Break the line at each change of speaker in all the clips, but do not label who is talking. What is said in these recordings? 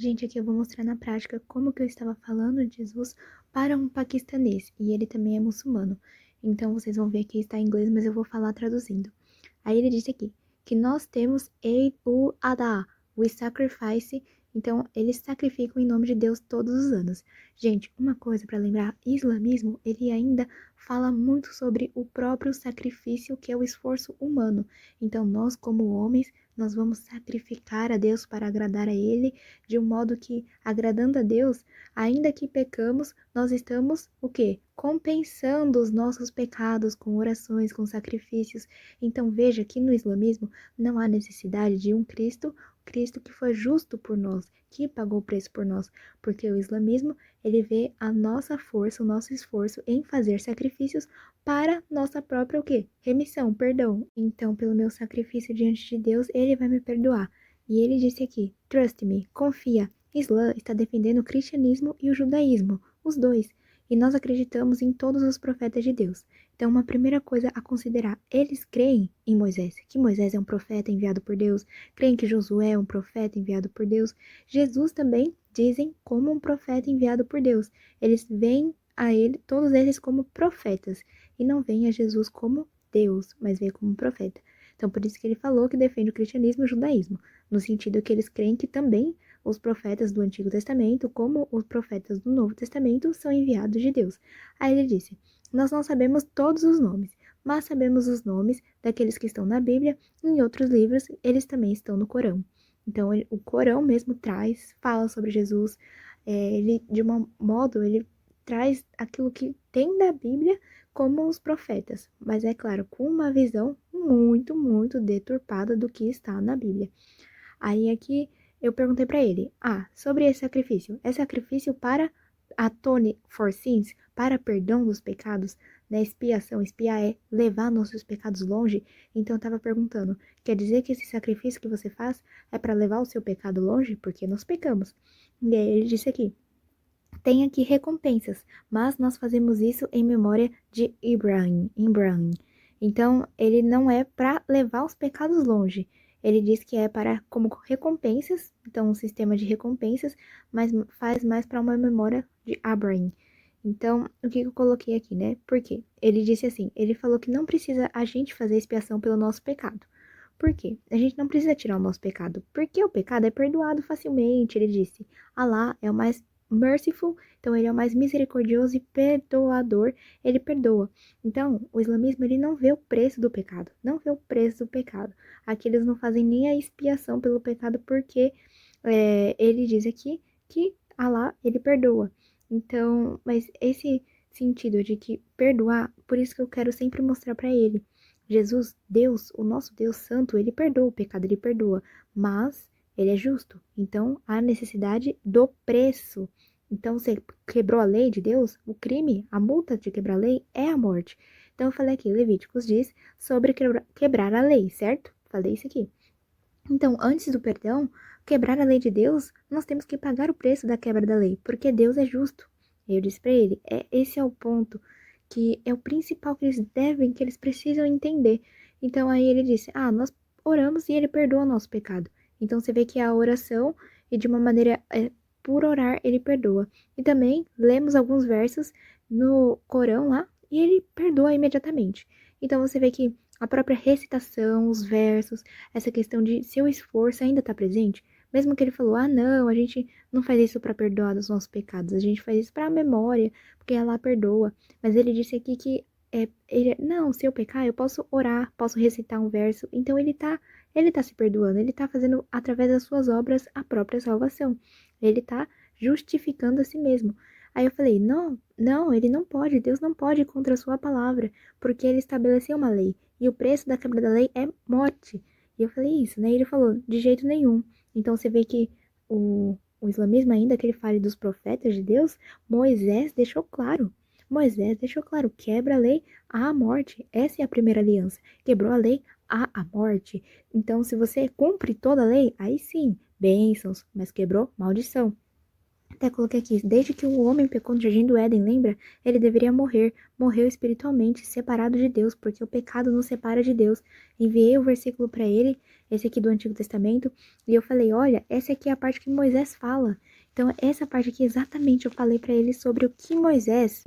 Gente, aqui eu vou mostrar na prática como que eu estava falando de Jesus para um paquistanês, e ele também é muçulmano. Então, vocês vão ver que está em inglês, mas eu vou falar traduzindo. Aí ele disse aqui que nós temos Eid ul-Adha, o sacrifice. Então, eles sacrificam em nome de Deus todos os anos. Gente, uma coisa para lembrar, islamismo, ele ainda fala muito sobre o próprio sacrifício, que é o esforço humano. Então, nós como homens, nós vamos sacrificar a Deus para agradar a Ele, de um modo que, agradando a Deus, ainda que pecamos, nós estamos, o quê? Compensando os nossos pecados com orações, com sacrifícios. Então veja que no islamismo não há necessidade de um Cristo que foi justo por nós, que pagou o preço por nós, porque o islamismo, ele vê a nossa força, o nosso esforço em fazer sacrifícios para nossa própria o quê? Remissão, perdão. Então, pelo meu sacrifício diante de Deus, ele vai me perdoar. E ele disse aqui: Trust me, confia. Islã está defendendo o cristianismo e o judaísmo, os dois. E nós acreditamos em todos os profetas de Deus. Então, uma primeira coisa a considerar: eles creem em Moisés, que Moisés é um profeta enviado por Deus, creem que Josué é um profeta enviado por Deus. Jesus também dizem como um profeta enviado por Deus. Eles veem a ele, todos eles, como profetas, e não veem a Jesus como Deus, mas veem como um profeta. Então, por isso que ele falou que defende o cristianismo e o judaísmo, no sentido que eles creem que também os profetas do Antigo Testamento, como os profetas do Novo Testamento, são enviados de Deus. Aí ele disse: nós não sabemos todos os nomes, mas sabemos os nomes daqueles que estão na Bíblia e em outros livros, eles também estão no Corão. Então, o Corão mesmo fala sobre Jesus, ele, de um modo, ele traz aquilo que tem da Bíblia como os profetas, mas é claro, com uma visão muito, muito deturpada do que está na Bíblia. Aí aqui eu perguntei para ele: sobre esse sacrifício, é sacrifício para atone for sins, para perdão dos pecados, né? Expiação, expiar é levar nossos pecados longe. Então eu tava perguntando: quer dizer que esse sacrifício que você faz é para levar o seu pecado longe? Porque nós pecamos. E aí ele disse aqui: tem aqui recompensas, mas nós fazemos isso em memória de Ibrahim. Então, ele não é para levar os pecados longe. Ele diz que é para como recompensas, então um sistema de recompensas, mas faz mais para uma memória de Abraham. Então, o que eu coloquei aqui, né? Por quê? Ele disse assim, ele falou que não precisa a gente fazer expiação pelo nosso pecado. Por quê? A gente não precisa tirar o nosso pecado, porque o pecado é perdoado facilmente, ele disse. Allah é o mais merciful, então ele é o mais misericordioso e perdoador, ele perdoa. Então, o islamismo, ele não vê o preço do pecado, não vê o preço do pecado. Aqui eles não fazem nem a expiação pelo pecado, porque ele diz aqui que Allah, ele perdoa. Então, mas esse sentido de que perdoar, por isso que eu quero sempre mostrar para ele. Jesus, Deus, o nosso Deus Santo, ele perdoa o pecado, ele perdoa, mas ele é justo. Então, há necessidade do preço. Então, você quebrou a lei de Deus, o crime, a multa de quebrar a lei é a morte. Então, eu falei aqui, Levíticos diz sobre quebrar a lei, certo? Falei isso aqui. Então, antes do perdão, quebrar a lei de Deus, nós temos que pagar o preço da quebra da lei, porque Deus é justo. Eu disse para ele, esse é o ponto que é o principal que eles devem, que eles precisam entender. Então, aí ele disse, nós oramos e ele perdoa o nosso pecado. Então, você vê que a oração, e de uma maneira, por orar, ele perdoa. E também, lemos alguns versos no Corão lá, e ele perdoa imediatamente. Então, você vê que a própria recitação, os versos, essa questão de seu esforço ainda está presente, mesmo que ele falou, não, a gente não faz isso para perdoar os nossos pecados, a gente faz isso para a memória, porque ela perdoa. Mas ele disse aqui que não, se eu pecar, eu posso orar, posso recitar um verso. Então ele tá se perdoando, ele tá fazendo através das suas obras a própria salvação. Ele tá justificando a si mesmo. Aí eu falei, não, não, ele não pode, Deus não pode ir contra a sua palavra, porque ele estabeleceu uma lei. E o preço da quebra da lei é morte. E eu falei isso, né? E ele falou, de jeito nenhum. Então você vê que o islamismo, ainda que ele fale dos profetas de Deus, Moisés deixou claro. Moisés deixou claro, quebra a lei, há a morte. Essa é a primeira aliança. Quebrou a lei, há a morte. Então, se você cumpre toda a lei, aí sim, bênçãos, mas quebrou, maldição. Até coloquei aqui, desde que o homem pecou no Jardim do Éden, lembra? Ele deveria morrer. Morreu espiritualmente, separado de Deus, porque o pecado nos separa de Deus. Enviei o versículo para ele, esse aqui do Antigo Testamento, e eu falei, olha, essa aqui é a parte que Moisés fala. Então, essa parte aqui exatamente eu falei para ele sobre o que Moisés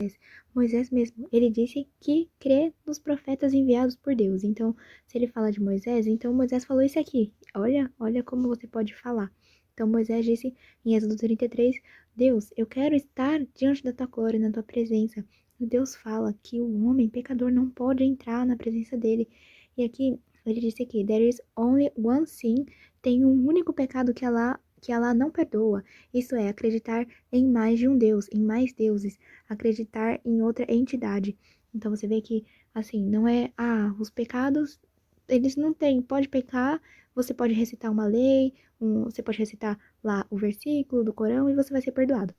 mesmo, ele disse que crê nos profetas enviados por Deus. Então, se ele fala de Moisés, então Moisés falou isso aqui. Olha como você pode falar. Então, Moisés disse em Êxodo 33, Deus, eu quero estar diante da tua glória, na tua presença. E Deus fala que o homem pecador não pode entrar na presença dele. E aqui, ele disse aqui, there is only one sin, tem um único pecado que Allah não perdoa. Isso é, acreditar em mais de um Deus, em mais deuses, acreditar em outra entidade. Então você vê que, assim, não é, os pecados, eles não têm, pode pecar, você pode recitar uma lei, você pode recitar lá o versículo do Corão e você vai ser perdoado.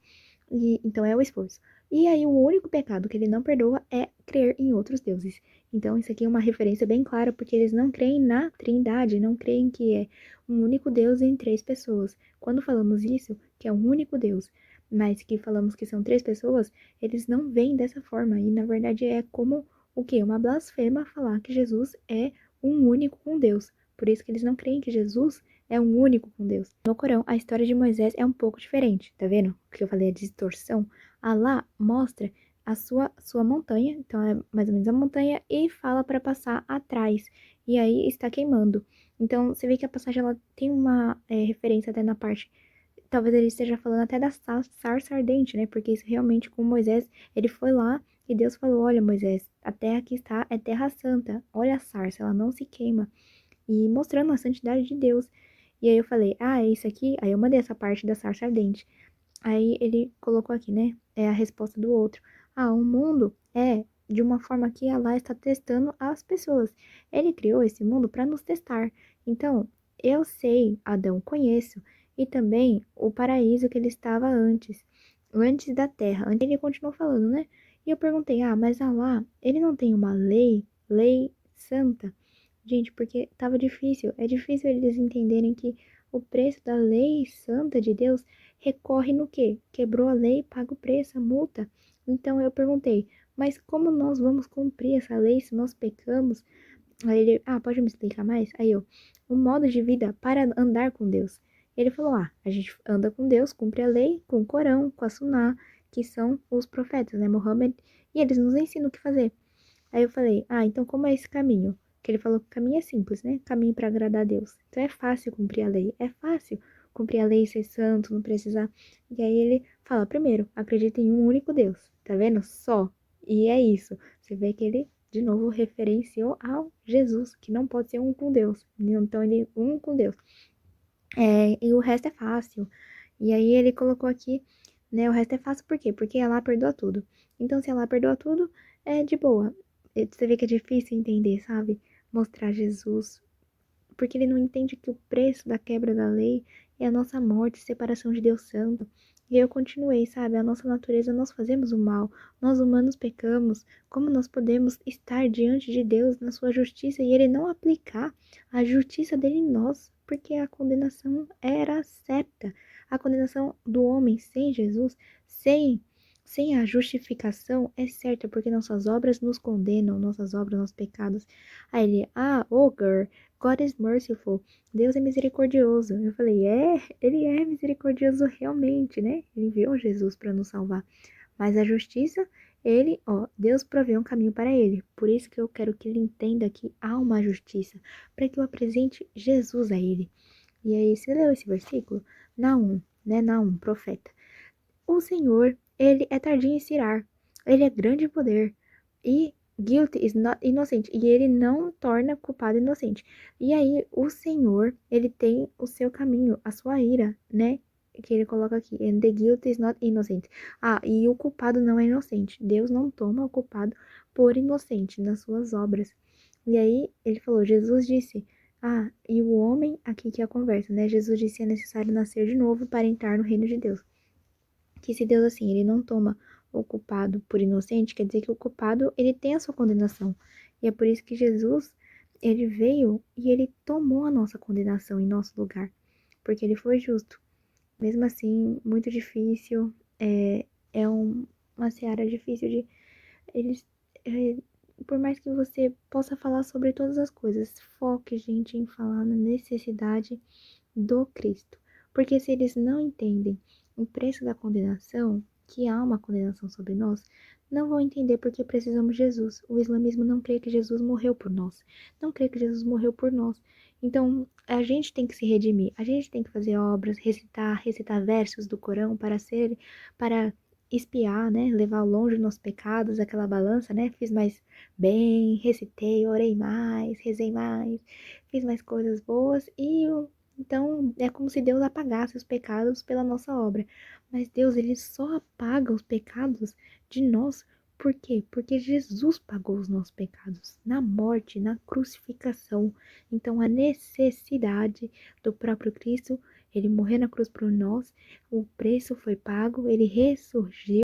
E, então é o esforço. E aí o único pecado que ele não perdoa é crer em outros deuses. Então isso aqui é uma referência bem clara, porque eles não creem na Trindade, não creem que é um único Deus em três pessoas. Quando falamos isso, que é um único Deus, mas que falamos que são três pessoas, eles não veem dessa forma. E na verdade é como o quê? Uma blasfema falar que Jesus é um único com Deus. Por isso que eles não creem que Jesus é um único com Deus. No Corão, a história de Moisés é um pouco diferente, tá vendo? O que eu falei, a distorção. Allah mostra a sua montanha, então é mais ou menos a montanha, e fala para passar atrás. E aí está queimando. Então você vê que a passagem ela tem uma referência até na parte. Talvez ele esteja falando até da sarça ardente, né? Porque isso realmente com Moisés, ele foi lá e Deus falou: Olha, Moisés, a terra que está é terra santa. Olha a sarça, ela não se queima. E mostrando a santidade de Deus. E aí eu falei, é isso aqui? Aí eu mandei essa parte da sarça ardente. Aí ele colocou aqui, né? É a resposta do outro. O mundo é de uma forma que Allah está testando as pessoas. Ele criou esse mundo para nos testar. Então, eu sei, Adão, conheço, e também o paraíso que ele estava antes da terra. Antes ele continuou falando, né? E eu perguntei, mas Allah, ele não tem uma lei santa? Gente, porque tava difícil. É difícil eles entenderem que o preço da lei santa de Deus recorre no quê? Quebrou a lei, paga o preço, a multa. Então eu perguntei, mas como nós vamos cumprir essa lei se nós pecamos? Aí ele, pode me explicar mais? Aí eu, um modo de vida para andar com Deus. Ele falou, a gente anda com Deus, cumpre a lei com o Corão, com a Suná, que são os profetas, né, Mohammed, e eles nos ensinam o que fazer. Aí eu falei, então como é esse caminho? Que ele falou que o caminho é simples, né? Caminho para agradar a Deus. Então é fácil cumprir a lei. É fácil cumprir a lei, ser santo, não precisar. E aí ele fala, primeiro, acredita em um único Deus. Tá vendo? Só. E é isso. Você vê que ele, de novo, referenciou ao Jesus, que não pode ser um com Deus. Então ele, um com Deus. E o resto é fácil. E aí ele colocou aqui, né? O resto é fácil por quê? Porque ela perdoa tudo. Então, se ela perdoa tudo, é de boa. Você vê que é difícil entender, sabe? Mostrar Jesus. Porque ele não entende que o preço da quebra da lei é a nossa morte, separação de Deus Santo. E eu continuei, sabe? A nossa natureza, nós fazemos o mal. Nós humanos pecamos. Como nós podemos estar diante de Deus na sua justiça e ele não aplicar a justiça dele em nós? Porque a condenação era certa. A condenação do homem sem Jesus, sem a justificação, é certa, porque nossas obras nos condenam, nossas obras, nossos pecados. Aí ele, girl, God is merciful. Deus é misericordioso. Eu falei, ele é misericordioso realmente, né? Ele enviou Jesus para nos salvar. Mas a justiça, Deus provê um caminho para ele. Por isso que eu quero que ele entenda que há uma justiça, para que eu apresente Jesus a ele. E aí, você leu esse versículo? Naum, né? Naum, profeta. O Senhor, ele é tardio em se irar. Ele é grande em poder. E guilty is not innocent. E ele não torna culpado inocente. E aí, o Senhor, ele tem o seu caminho, a sua ira, né? Que ele coloca aqui. And the guilty is not innocent. E o culpado não é inocente. Deus não toma o culpado por inocente nas suas obras. E aí, ele falou, Jesus disse... e o homem, aqui que é a conversa, né? Jesus disse, é necessário nascer de novo para entrar no reino de Deus. Que se Deus, assim, ele não toma o culpado por inocente, quer dizer que o culpado, ele tem a sua condenação. E é por isso que Jesus, ele veio e ele tomou a nossa condenação em nosso lugar, porque ele foi justo. mesmo assim, muito difícil, uma seara difícil de eles, é, por mais que você possa falar sobre todas as coisas, foque, gente, em falar na necessidade do Cristo. Porque se eles não entendem o preço da condenação, que há uma condenação sobre nós, não vão entender porque precisamos de Jesus. O islamismo não crê que Jesus morreu por nós. Não crê que Jesus morreu por nós. Então, a gente tem que se redimir. A gente tem que fazer obras, recitar versos do Corão para espiar, né? Levar longe os nossos pecados, aquela balança, né? Fiz mais bem, recitei, orei mais, rezei mais, fiz mais coisas boas então, é como se Deus apagasse os pecados pela nossa obra. Mas Deus, ele só apaga os pecados de nós. Por quê? Porque Jesus pagou os nossos pecados na morte, na crucificação. Então, a necessidade do próprio Cristo, ele morrer na cruz por nós, o preço foi pago, ele ressurgiu.